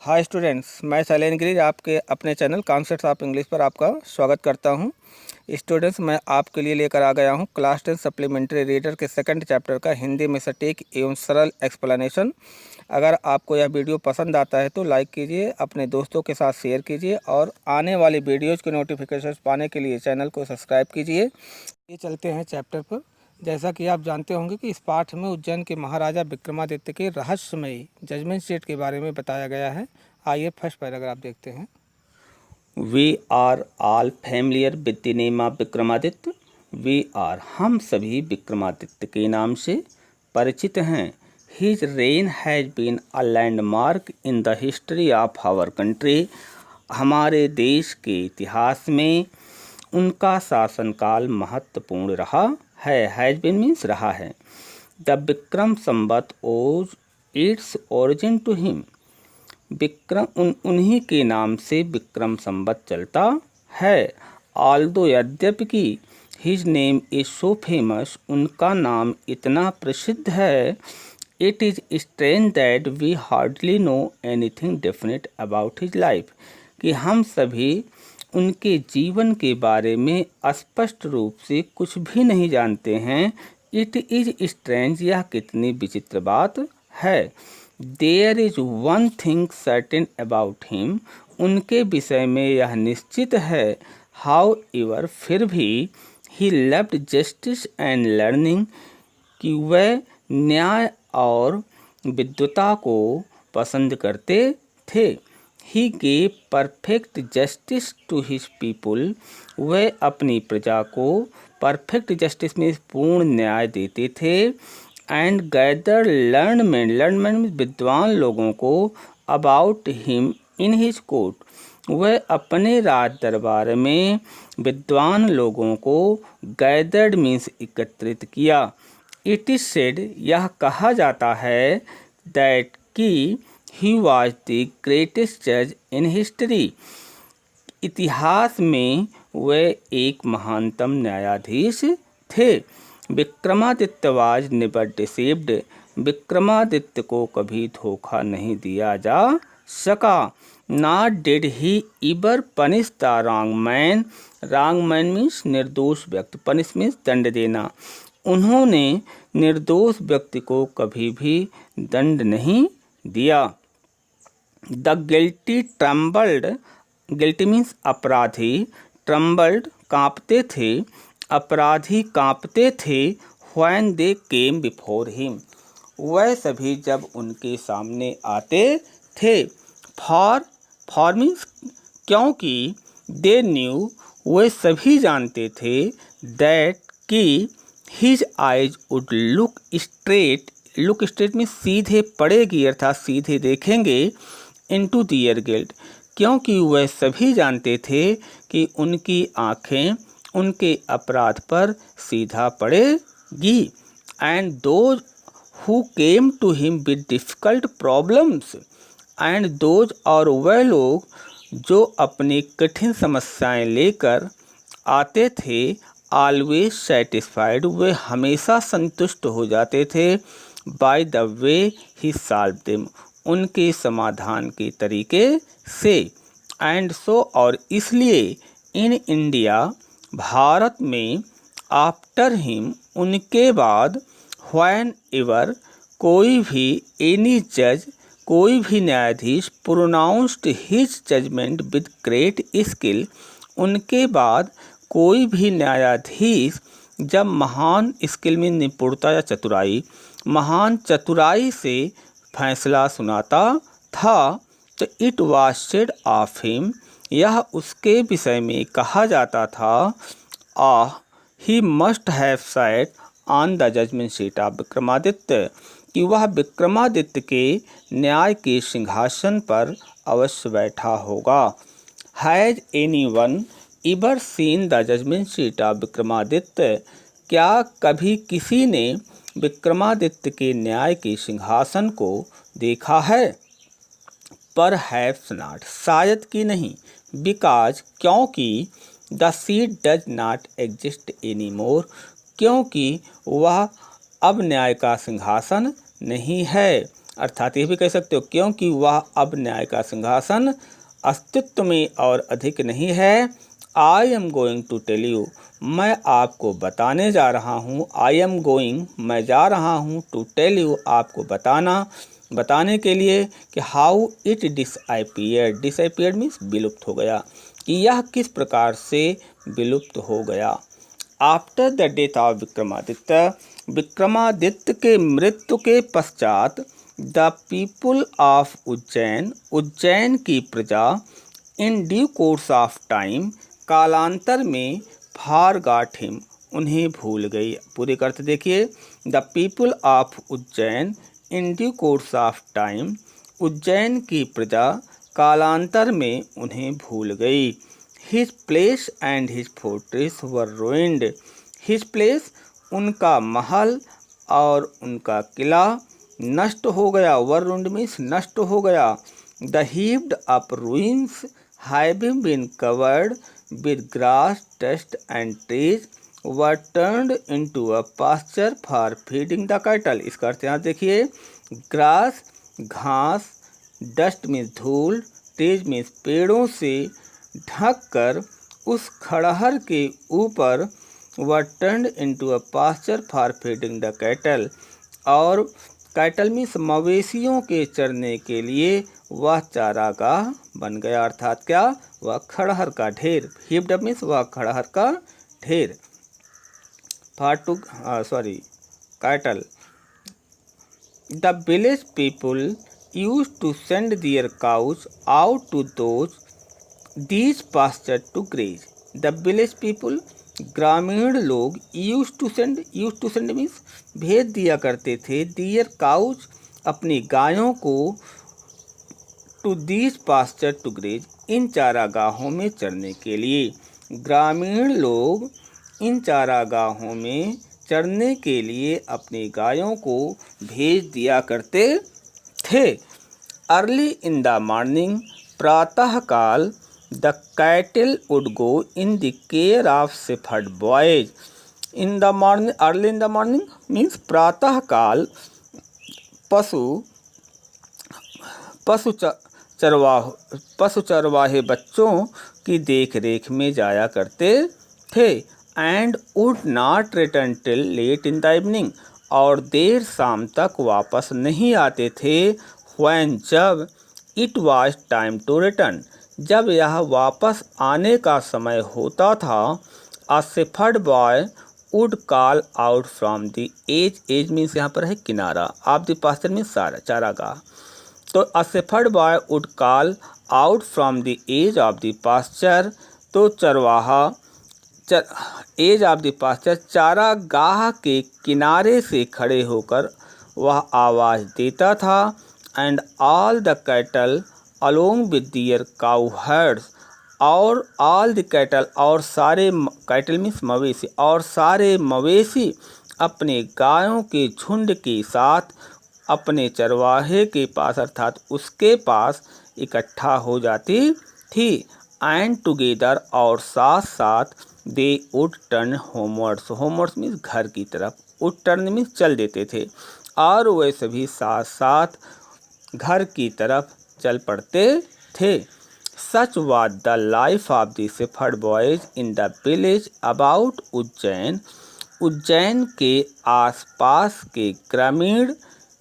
Hi students, मैं शैलेन गिरी आपके अपने चैनल कॉन्सेप्ट्स ऑफ इंग्लिश पर आपका स्वागत करता हूं। स्टूडेंट्स, मैं आपके लिए लेकर आ गया हूं क्लास 10 सप्लीमेंट्री रीडर के सेकंड चैप्टर का हिंदी में सटीक एवं सरल एक्सप्लेनेशन। अगर आपको यह वीडियो पसंद आता है तो लाइक कीजिए, अपने दोस्तों के साथ शेयर कीजिए और आने वाली वीडियोज़ के नोटिफिकेशन पाने के लिए चैनल को सब्सक्राइब कीजिए। ये चलते हैं चैप्टर पर। जैसा कि आप जानते होंगे कि इस पाठ में उज्जैन के महाराजा विक्रमादित्य के रहस्यमयी जजमेंट शीट के बारे में बताया गया है। आइए फर्स्ट पैराग्राफ देखते हैं। We are all familiar with the name of Vikramaditya. We are हम सभी विक्रमादित्य के नाम से परिचित हैं। His reign has been a landmark in the history of our country. हमारे देश के इतिहास में उनका शासनकाल महत्वपूर्ण रहा है। हैज़ बीन मीन्स रहा है। The Vikram Samvat owes its origin to him. Vikram उन्हीं के नाम से विक्रम संवत चलता है। ऑल्दो यद्यपि कि his name is so famous, उनका नाम इतना प्रसिद्ध है। It is strange that we hardly know anything definite about his life, कि हम सभी उनके जीवन के बारे में स्पष्ट रूप से कुछ भी नहीं जानते हैं। इट इज़ स्ट्रेंज, यह कितनी विचित्र बात है। There is one thing certain about him, उनके विषय में यह निश्चित है। हाउ एवर, फिर भी, he loved justice and learning, कि वह न्याय और विद्वता को पसंद करते थे। He gave perfect justice to his people, वह अपनी प्रजा को परफेक्ट जस्टिस में पूर्ण न्याय देते थे। एंड गैदर लर्नमेंट विद्वान लोगों को about him in his court, वह अपने राज दरबार में विद्वान लोगों को गैदर्ड मीन्स एकत्रित किया। इट इज सेड, यह कहा जाता है, दैट कि ही वॉज द ग्रेटेस्ट जज इन हिस्ट्री, इतिहास में वह एक महानतम न्यायाधीश थे। Vikramaditya was never deceived, Vikramaditya को कभी धोखा नहीं दिया जा सका। Not did he इवर punish the wrong man, wrong man means निर्दोष व्यक्ति, पनिश मीन्स दंड देना। उन्होंने निर्दोष व्यक्ति को कभी भी दंड नहीं दिया। The guilty trembled, guilty means अपराधी, ट्रम्बल्ड कांपते थे, अपराधी कांपते थे। When they came before him, वह सभी जब उनके सामने आते थे। फॉर मीन्स क्योंकि, दे न्यू, वे सभी जानते थे, दैट कि his eyes would look straight, look straight means सीधे पड़ेगी, अर्थात सीधे देखेंगे, इनटू दियर गिल्ट, क्योंकि वह सभी जानते थे कि उनकी आँखें उनके अपराध पर सीधा पड़ेगी। And those who came to him with difficult problems, and those, और वह लोग जो अपनी कठिन समस्याएं लेकर आते थे, ऑलवेज सेटिस्फाइड, वे हमेशा संतुष्ट हो जाते थे। By the way he solve them, उनके समाधान के तरीके से। एंड सो, और इसलिए, इन इंडिया, भारत में, आफ्टर हिम, उनके बाद, व्हेन एवर, कोई भी, एनी जज, कोई भी न्यायाधीश, pronounced his judgement with great skill, उनके बाद कोई भी न्यायाधीश जब महान स्किल में निपुणता या चतुराई, महान चतुराई से फैसला सुनाता था, तो it was said of him, यह उसके विषय में कहा जाता था, he must have sat on the judgement seat of Vikramaditya, कि वह विक्रमादित्य के न्याय के सिंहासन पर अवश्य बैठा होगा। Has anyone ever seen the judgement seat of Vikramaditya, क्या कभी किसी ने विक्रमादित्य के न्याय के सिंहासन को देखा है? परहैप्स नॉट, शायद कि नहीं। बिकॉज, क्योंकि, the seat does not exist any more, क्योंकि वह अब न्याय का सिंहासन नहीं है। अर्थात ये भी कह सकते हो क्योंकि वह अब न्याय का सिंहासन अस्तित्व में और अधिक नहीं है। I am going to tell you, मैं आपको बताने जा रहा हूँ। आई एम गोइंग, मैं जा रहा हूँ, टू टेल यू, आपको बताने के लिए कि how it disappeared. Disappeared means विलुप्त हो गया, कि यह किस प्रकार से विलुप्त हो गया। After the death of Vikramaditya, Vikramaditya के मृत्यु के पश्चात, the people of Ujjain, Ujjain की प्रजा, in due course of time, कालांतर में, फॉरगॉट हिम, उन्हें भूल गई। पूरे का अर्थ देखिए, the people of Ujjain in due course of time, Ujjain की प्रजा कालांतर में उन्हें भूल गई। His place and his fortress were ruined, his place, उनका महल और उनका किला नष्ट हो गया। वर रुइंड मीन्स नष्ट हो गया। The heaped up ruins having been covered with grass, dust and trees were turned into a pasture for feeding the cattle। इसका अर्थ यहाँ देखिए, ग्रास घास, डस्ट में धूल, ट्रीज में पेड़ों से ढककर उस खड़हर के ऊपर were turned into a pasture for feeding the cattle, और कैटल मीन्स मवेशियों के चरने के लिए वह चारागाह बन गया। अर्थात क्या, वह खड़हर का ढेर। हीप्ड अप मीन्स वह खड़हर का ढेर। Cattle. The village people use to send their cows out to these pasture to graze. The village people, ग्रामीण लोग, यूज टू सेंड मीन्स भेज दिया करते थे, दियर काउज, अपनी गायों को, to these pasture to graze, इन चारागाहों में चरने के लिए। ग्रामीण लोग इन चारागाहों में चरने के लिए अपनी गायों को भेज दिया करते थे। अर्ली इन द मॉर्निंग, प्रातःकाल, the cattle would go in the care of shepherd boys. In the morning, early in the morning means प्रातःकाल, पशु चरवाहे बच्चों की देख रेख में जाया करते थे। And would not return till late in the evening, और देर शाम तक वापस नहीं आते थे। व्हेन, जब, it was time to return, जब यह वापस आने का समय होता था। A shepherd boy would call out from the edge, edge means यहाँ पर है किनारा, ऑफ द पास्चर मीन्स चारागाह। तो a shepherd boy would call out from the edge of the pasture, तो चरवाहा एज ऑफ द पास्चर, चारागाह के किनारे से खड़े होकर वह आवाज़ देता था। And all the cattle along with their cowherds, और ऑल द कैटल, और सारे कैटल मीन्स मवेशी, और सारे मवेशी अपने गायों के झुंड के साथ अपने चरवाहे के पास अर्थात उसके पास इकट्ठा हो जाती थी। एंड टुगेदर, और साथ साथ, दे वुड टर्न होमवर्ड्स, होमवर्ड्स मीन्स घर की तरफ, वुड टर्न मीन्स चल देते थे, और वे सभी साथ साथ घर की तरफ चल पड़ते थे। Such was the life of the shepherd boys in the village about Ujjain, Ujjain के आसपास के ग्रामीण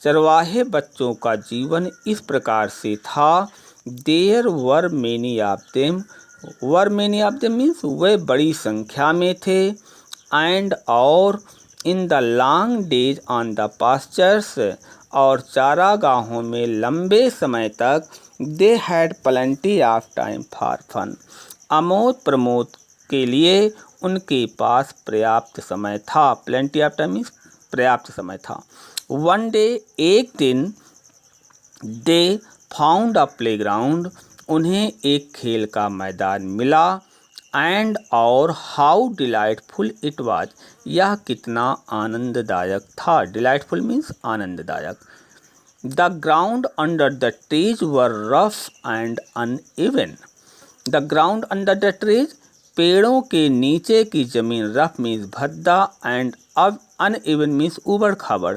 चरवाहे बच्चों का जीवन इस प्रकार से था। There were many of them, were many of them means वे बड़ी संख्या में थे। एंड, और, in the long days on the pastures, और चारागाहों में लंबे समय तक, they had plenty of time for fun, आमोद प्रमोद के लिए उनके पास पर्याप्त समय था। प्लेंटी ऑफ टाइम मीन्स पर्याप्त समय था। वन डे, एक दिन, दे फाउंड अ प्लेग्राउंड, उन्हें एक खेल का मैदान मिला। एंड, और, हाउ डिलाइटफुल इट वाज, यह कितना आनंददायक था। डिलाइटफुल मीन्स आनंददायक। The ground under the trees were rough and uneven, the ground under the trees, पेड़ों के नीचे की जमीन, रफ मीन्स भद्दा, एंड अब अनइवन मीन्स उबड़ खाबड़।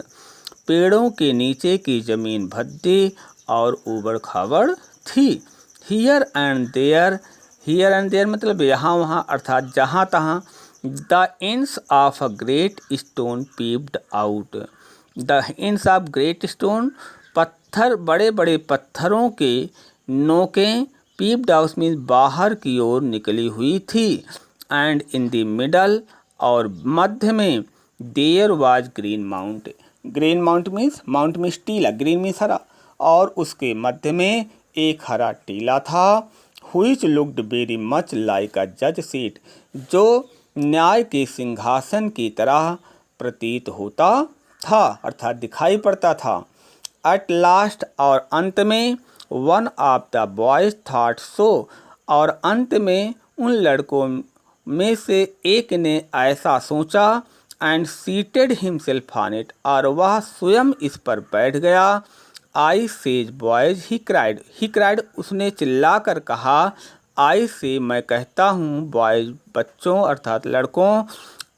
पेड़ों के नीचे की जमीन भद्दी और ऊबड़ खाबड़ थी। हियर एंड देयर मतलब यहाँ वहाँ अर्थात जहाँ तहाँ। The ends of a great stone peeped out. The ends of great stone पत्थर, बड़े बड़े पत्थरों के नोकें पीप्ड आउट मीन्स बाहर की ओर निकली हुई थी। एंड इन द मिडल और मध्य में there was green mount. Green mount means टीला, ग्रीन मीन्स हरा, और उसके मध्य में एक हरा टीला था। Which looked very much like a जज सीट, जो न्याय के सिंहासन की तरह प्रतीत होता था अर्थात दिखाई पड़ता था। एट लास्ट और अंत में one of the boys thought so, और अंत में उन लड़कों में से एक ने ऐसा सोचा। And seated himself on it, और वह स्वयं इस पर बैठ गया। आई सेज बॉयज ही क्राइड उसने चिल्लाकर कहा। आई से मैं कहता हूँ, बॉयज बच्चों अर्थात लड़कों।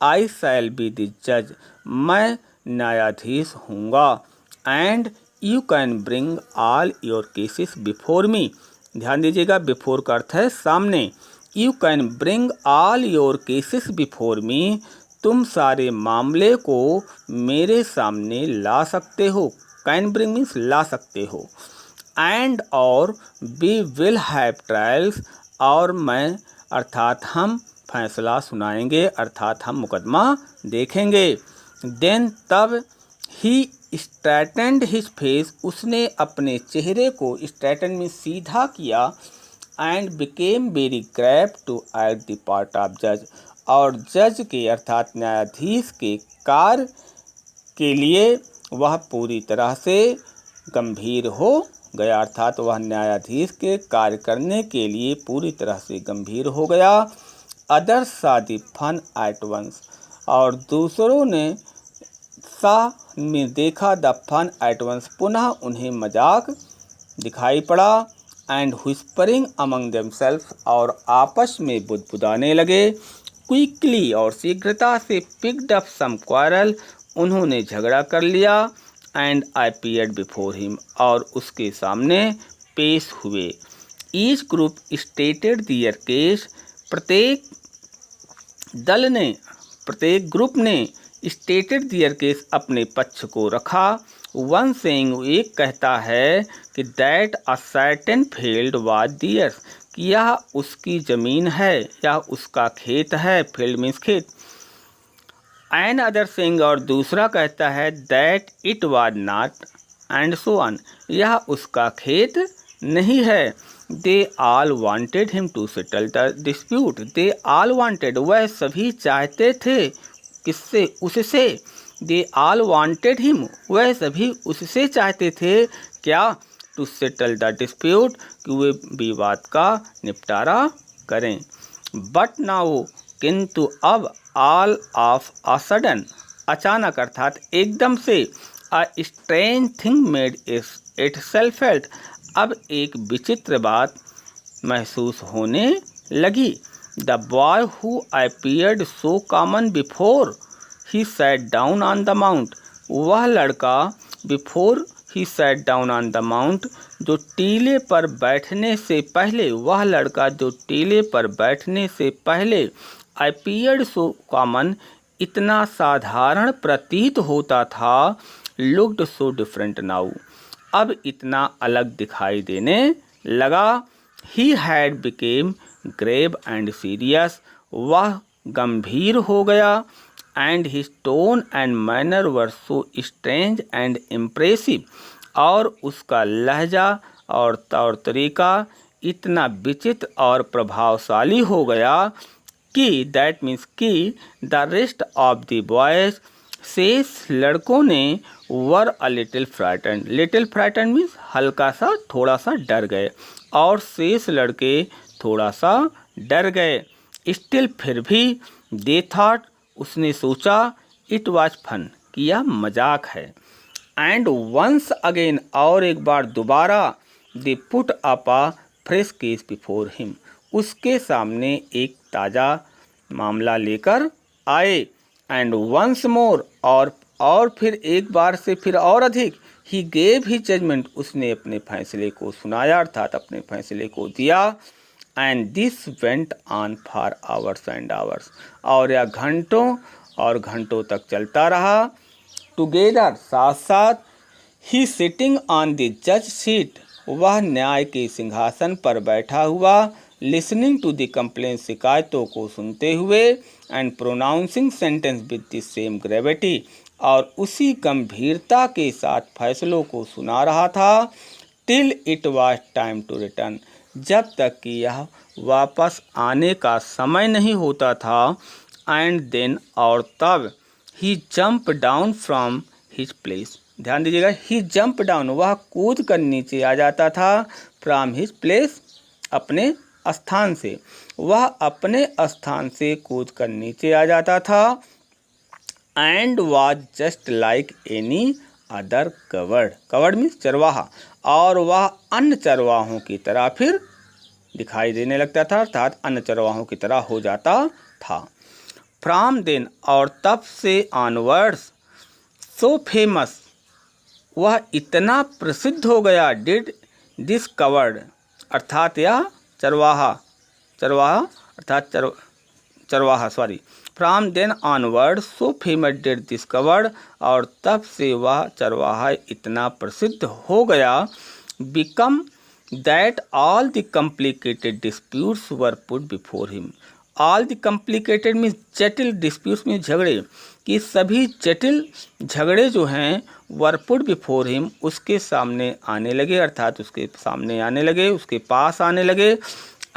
आई शैल बी द जज मैं न्यायाधीश हूँगा। And you can bring all your cases before me. ध्यान दीजिएगा, बिफोर का अर्थ है सामने। You can bring all your cases before me, तुम सारे मामले को मेरे सामने ला सकते हो। कैन ब्रिंग मीन्स ला सकते हो। एंड और वी विल हैव ट्रायल्स, और मैं अर्थात हम फैसला सुनाएंगे अर्थात हम मुकदमा देखेंगे। देन तब ही स्ट्रैटेंड हिज फेस, उसने अपने चेहरे को स्ट्रैटेंड में सीधा किया। And became very grave to act the part of जज, और जज के अर्थात न्यायाधीश के कार्य के लिए वह पूरी तरह से गंभीर हो गया अर्थात वह न्यायाधीश के कार्य करने के लिए पूरी तरह से गंभीर हो गया। Others saw the fun at once, और दूसरों ने सा में देखा द फन एट वंस, पुनः उन्हें मजाक दिखाई पड़ा। एंड व्हिस्परिंग अमंग देमसेल्फ, और आपस में बुदबुदाने लगे। क्विकली और शीघ्रता से पिक्ड अप सम क्वारल, उन्होंने झगड़ा कर लिया। And I appeared before him, और उसके सामने पेश हुए। ईच ग्रुप स्टेटेड दियर केस, प्रत्येक ग्रुप ने स्टेटेड दियर केस अपने पक्ष को रखा। वन सेइंग एक कहता है कि that a certain field was theirs, कि यह उसकी ज़मीन है या उसका खेत है। फील्ड मीन्स खेत। एन अदर सेइंग और दूसरा कहता है that it was not, and so on, यह उसका खेत नहीं है। They all wanted him to settle the dispute, they all wanted वह सभी चाहते थे, किससे? उससे। दे ऑल वांटेड हिम वह सभी उससे चाहते थे, क्या? टू सेटल द डिस्प्यूट, कि वे विवाद का निपटारा करें। बट नाउ, किंतु अब, ऑल ऑफ अ सडन, अचानक अर्थात एकदम से, a strange thing made itself felt, अब एक विचित्र बात महसूस होने लगी। The boy who appeared so common before he sat down on the mount, वह लड़का before he sat down on the mount, जो टीले पर बैठने से पहले, वह लड़का जो टीले पर बैठने से पहले अपीयर्ड सो कॉमन, इतना साधारण प्रतीत होता था। लुक्ड सो डिफरेंट नाउ, अब इतना अलग दिखाई देने लगा। He had become grave and serious, वह गंभीर हो गया। And his tone and manner were so strange and impressive, और उसका लहजा और तौर तरीका इतना विचित्र और प्रभावशाली हो गया कि दैट मीन्स कि the rest of the boys, शेष लड़कों ने were a little frightened, little frightened means हल्का सा, थोड़ा सा डर गए, और शेष लड़के थोड़ा सा डर गए। स्टिल फिर भी, दे थॉट उसने सोचा, इट वाज फन, कि यह मजाक है। एंड वंस अगेन और एक बार दोबारा, they put up a fresh case before him, उसके सामने एक ताज़ा मामला लेकर आए। एंड वंस मोर, और और फिर एक बार से फिर और अधिक, ही गेव ही जजमेंट, उसने अपने फैसले को सुनाया अर्थात अपने फैसले को दिया। And this went on for hours and hours, और यह घंटों और घंटों तक चलता रहा। टुगेदर, साथ साथ, ही सिटिंग ऑन द जज सीट, वह न्याय के सिंहासन पर बैठा हुआ, लिसनिंग टू द कंप्लेंट, शिकायतों को सुनते हुए, and pronouncing sentence with the same gravity, और उसी गंभीरता के साथ फैसलों को सुना रहा था। Till it was time to return, जब तक कि यह वापस आने का समय नहीं होता था। एंड देन, और तब, he jump down from his place, ध्यान दीजिएगा, ही जंप डाउन, वह कूद कर नीचे आ जाता था। फ्रॉम हिज प्लेस, अपने स्थान से, वह अपने स्थान से कूद कर नीचे आ जाता था। And was just like any other covered, covered means चरवाहा, और वह अन्य चरवाहों की तरह फिर दिखाई देने लगता था अर्थात अन्य चरवाहों की तरह हो जाता था। फ्रॉम देन, और तब से ऑनवर्ड्स, सो फेमस, वह इतना प्रसिद्ध हो गया। डिड दिस कवर्ड, अर्थात यह चरवाहा, चरवाहा अर्थात चरवाहा sorry. From then onward so famous did this cowherd, और तब से वह चरवाहा इतना प्रसिद्ध हो गया। Become that all the complicated disputes were put before him, all the complicated means जटिल, डिस्प्यूट्स में झगड़े, कि सभी जटिल झगड़े जो हैं वर पुट बिफोर हिम, उसके सामने आने लगे अर्थात उसके सामने आने लगे, उसके पास आने लगे।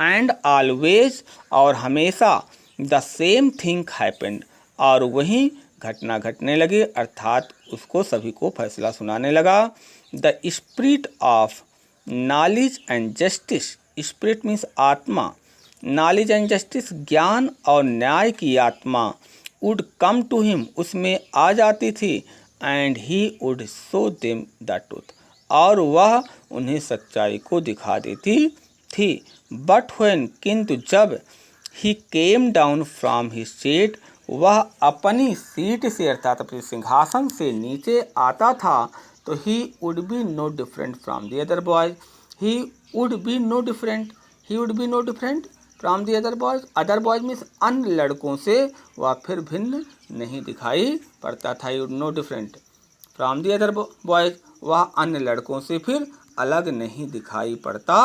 एंड ऑलवेज, और हमेशा, द सेम थिंग हैपेंड, और वही घटना घटने लगी अर्थात उसको सभी को फैसला सुनाने लगा। The spirit of knowledge and justice, spirit means आत्मा, नॉलेज एंड जस्टिस ज्ञान और न्याय की आत्मा, वुड कम टू हिम, उसमें आ जाती थी। And he would show them the truth, और वह उन्हें सच्चाई को दिखा देती थी। बट व्हेन, किंतु जब, he came down from his seat, वह अपनी सीट से अर्थात अपने सिंहासन से नीचे आता था, तो he would be no different from the other boys, he would be no different, he would be no different from the other boys, other boys means अन्य लड़कों से वह फिर भिन्न नहीं दिखाई पड़ता था। You know different from the other boys, वह अन्य लड़कों से फिर अलग नहीं दिखाई पड़ता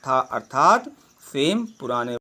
था अर्थात सेम पुराने